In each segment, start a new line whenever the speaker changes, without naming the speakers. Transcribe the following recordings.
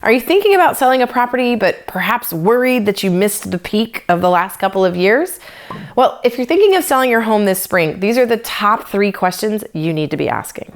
Are you thinking about selling a property, but perhaps worried that you missed the peak of the last couple of years? Well, if you're thinking of selling your home this spring, these are the top 3 questions you need to be asking.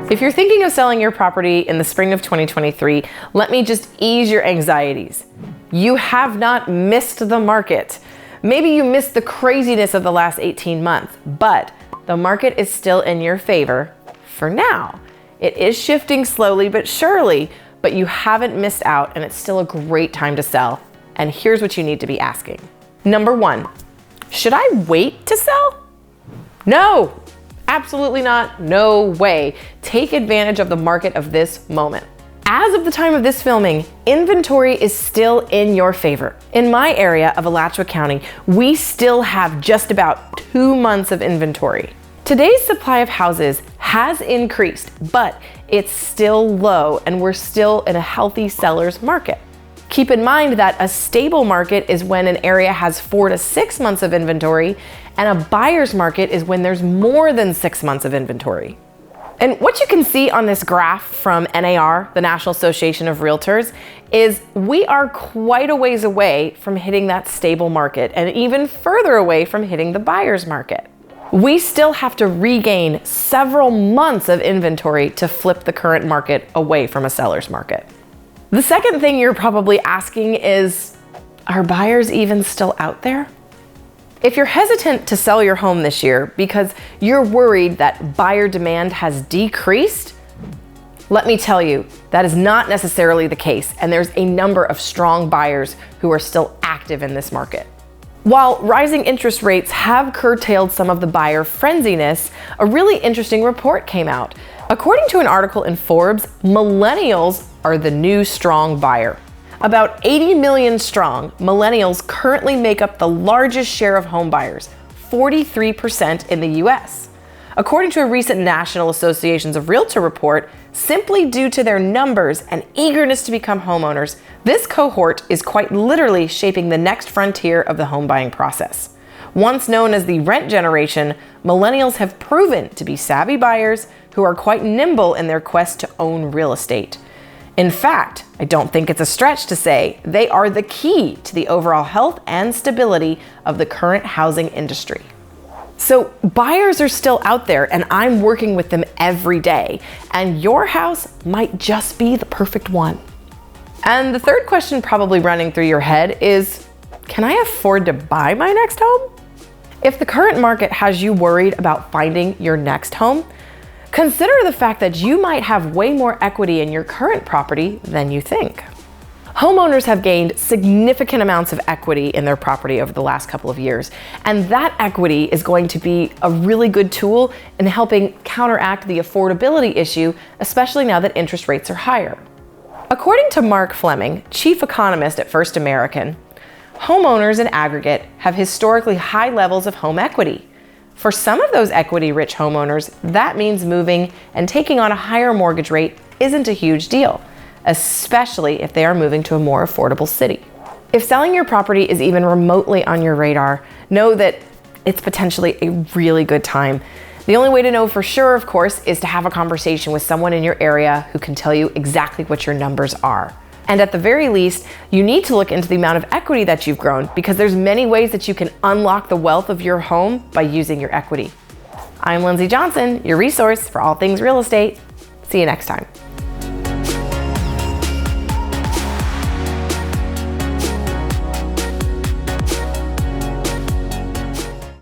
If you're thinking of selling your property in the spring of 2023, let me just ease your anxieties. You have not missed the market. Maybe you missed the craziness of the last 18 months, but the market is still in your favor for now. It is shifting slowly but surely, but you haven't missed out and it's still a great time to sell. And here's what you need to be asking. Number 1, should I wait to sell? No, absolutely not. No way. Take advantage of the market of this moment. As of the time of this filming, inventory is still in your favor. In my area of Alachua County, we still have just about 2 months of inventory. Today's supply of houses has increased, but it's still low and we're still in a healthy seller's market. Keep in mind that a stable market is when an area has 4 to 6 months of inventory, and a buyer's market is when there's more than 6 months of inventory. And what you can see on this graph from NAR, the National Association of Realtors, is we are quite a ways away from hitting that stable market and even further away from hitting the buyer's market. We still have to regain several months of inventory to flip the current market away from a seller's market. The second thing you're probably asking is, are buyers even still out there? If you're hesitant to sell your home this year because you're worried that buyer demand has decreased, let me tell you, that is not necessarily the case, and there's a number of strong buyers who are still active in this market. While rising interest rates have curtailed some of the buyer frenziness, a really interesting report came out. According to an article in Forbes, millennials are the new strong buyer. About 80 million strong, millennials currently make up the largest share of home buyers, 43% in the US. According to a recent National Associations of Realtor report, simply due to their numbers and eagerness to become homeowners, this cohort is quite literally shaping the next frontier of the home buying process. Once known as the rent generation, millennials have proven to be savvy buyers who are quite nimble in their quest to own real estate. In fact, I don't think it's a stretch to say they are the key to the overall health and stability of the current housing industry. So buyers are still out there and I'm working with them every day, and your house might just be the perfect one. And the third question probably running through your head is, can I afford to buy my next home? If the current market has you worried about finding your next home, consider the fact that you might have way more equity in your current property than you think. Homeowners have gained significant amounts of equity in their property over the last couple of years, and that equity is going to be a really good tool in helping counteract the affordability issue, especially now that interest rates are higher. According to Mark Fleming, chief economist at First American, homeowners in aggregate have historically high levels of home equity. For some of those equity-rich homeowners, that means moving and taking on a higher mortgage rate isn't a huge deal, especially if they are moving to a more affordable city. If selling your property is even remotely on your radar, know that it's potentially a really good time. The only way to know for sure, of course, is to have a conversation with someone in your area who can tell you exactly what your numbers are. And at the very least, you need to look into the amount of equity that you've grown, because there's many ways that you can unlock the wealth of your home by using your equity. I'm Lindsey Johnson, your resource for all things real estate. See you next time.